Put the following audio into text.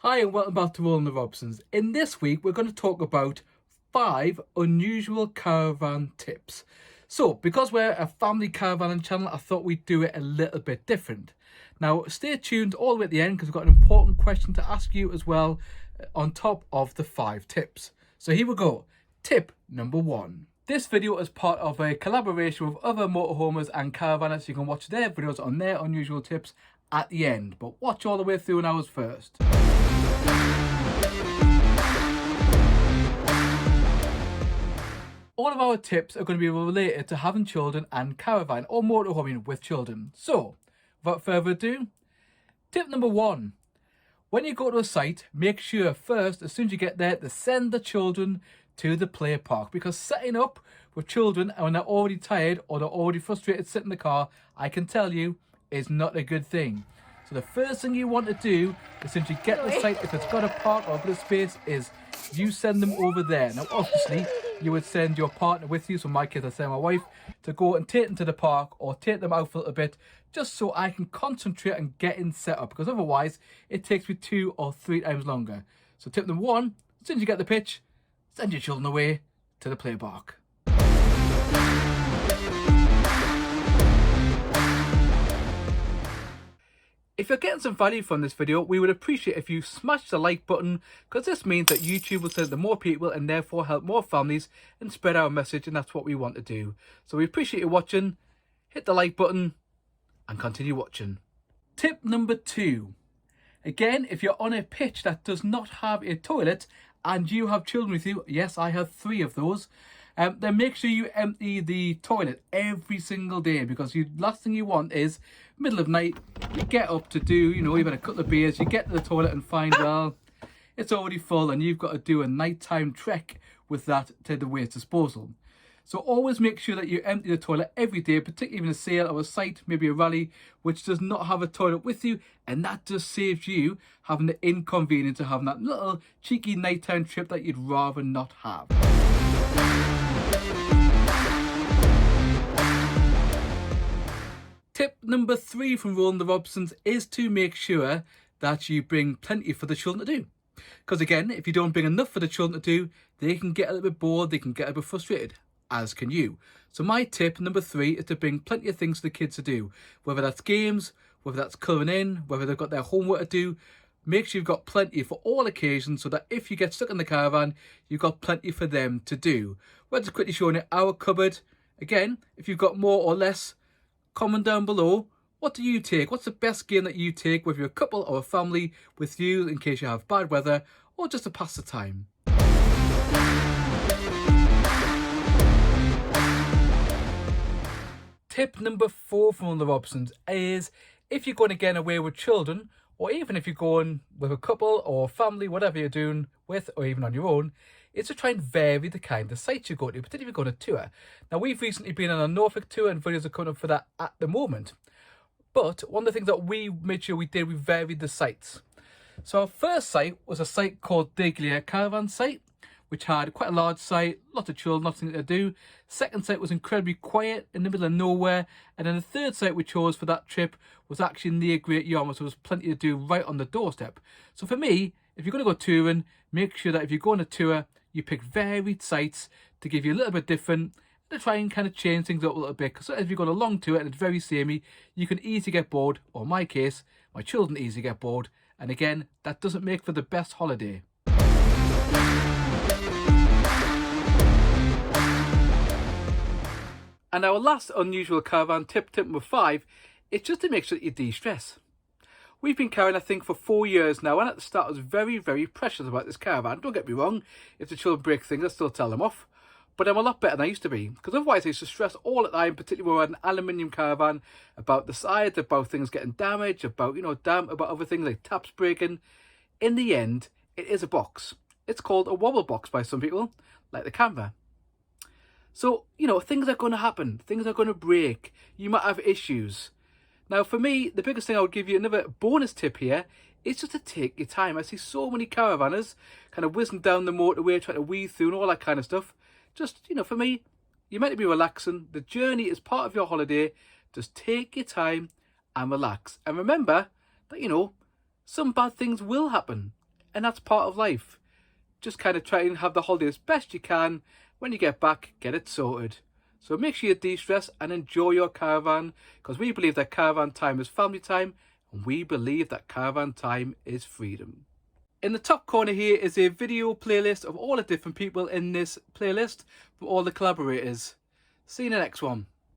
Hi and welcome back to Rolling the Robsons. In this week we're going to talk about 5 unusual caravan tips. So because we're a family caravanning channel, I thought we'd do it a little bit different. Now stay tuned all the way at the end because we've got an important question to ask you as well on top of the 5 tips. So here we go. Tip number 1. This video is part of a collaboration with other motorhomers and caravanners. You can watch their videos on their unusual tips at the end, but watch all the way through and ours first. All of our tips are going to be related to having children and caravan or motorhoming with children. So, without further ado, tip number 1. When you go to a site, make sure first, as soon as you get there, to send the children to the play park. Because setting up with children when they're already tired or they're already frustrated sitting in the car, I can tell you, is not a good thing. So the first thing you want to do as soon as you get to the site, if it's got a park or a bit of space, is you send them over there. Now obviously you would send your partner with you, so in my case I send my wife to go and take them to the park or take them out for a little bit, just so I can concentrate on getting set up, because otherwise it takes me 2 or 3 times longer. So tip number 1, as soon as you get the pitch, send your children away to the play park. If you're getting some value from this video, we would appreciate if you smash the like button, because this means that YouTube will send it to more people and therefore help more families and spread our message, and that's what we want to do. So we appreciate you watching, hit the like button and continue watching. Tip number 2. Again, if you're on a pitch that does not have a toilet and you have children with you, yes, I have 3 of those, then make sure you empty the toilet every single day, because the last thing you want is middle of night, you get up to do, you've had a couple of beers, you get to the toilet and find, well, it's already full and you've got to do a nighttime trek with that to the waste disposal. So always make sure that you empty the toilet every day, particularly in a sale or a site, maybe a rally, which does not have a toilet with you, and that just saves you having the inconvenience of having that little cheeky nighttime trip that you'd rather not have. Tip number 3 from Rolling the Robsons is to make sure that you bring plenty for the children to do. Because again, if you don't bring enough for the children to do, they can get a little bit bored, they can get a bit frustrated, as can you. So my tip number 3 is to bring plenty of things for the kids to do. Whether that's games, whether that's colouring in, whether they've got their homework to do, make sure you've got plenty for all occasions, so that if you get stuck in the caravan, you've got plenty for them to do. We're just quickly showing you our cupboard. Again, if you've got more or less, comment down below. What do you take? What's the best game that you take with your couple or a family with you in case you have bad weather or just to pass the time? Tip number 4 from the Robsons is, if you're going to get away with children, or even if you're going with a couple or family, whatever you're doing with, or even on your own, is to try and vary the kind of sites you go to, particularly if you're going on a tour. Now, we've recently been on a Norfolk tour and videos are coming up for that at the moment. But one of the things that we made sure we did, we varied the sites. So our first site was a site called Caravan site, which had quite a large site, lots of children, nothing to do. Second site was incredibly quiet in the middle of nowhere. And then the third site we chose for that trip was actually near Great Yarmouth, so there was plenty to do right on the doorstep. So for me, if you're going to go touring, make sure that if you go on a tour, you pick varied sites to give you a little bit different, to try and kind of change things up a little bit. Because if you've got a long tour and it's very samey, you can easily get bored, or in my case, my children easily get bored. And again, that doesn't make for the best holiday. And our last unusual caravan tip, tip number 5, is just to make sure that you de-stress. We've been carrying, I think, for 4 years now, and at the start I was very, very precious about this caravan. Don't get me wrong, if the children break things, I still tell them off. But I'm a lot better than I used to be, because otherwise I used to stress all the time, particularly when we had an aluminium caravan, about the sides, about things getting damaged, about, damp, about other things like taps breaking. In the end, it is a box. It's called a wobble box by some people, like the camera. So, things are going to happen. Things are going to break. You might have issues. Now, for me, the biggest thing I would give you, another bonus tip here, is just to take your time. I see so many caravanners kind of whizzing down the motorway, trying to weave through and all that kind of stuff. Just, for me, you're meant to be relaxing. The journey is part of your holiday. Just take your time and relax. And remember that, some bad things will happen. and that's part of life. Just kind of try and have the holiday as best you can. When you get back, get it sorted. So make sure you de-stress and enjoy your caravan, because we believe that caravan time is family time, and we believe that caravan time is freedom. In the top corner here is a video playlist of all the different people in this playlist from all the collaborators. See you in the next one.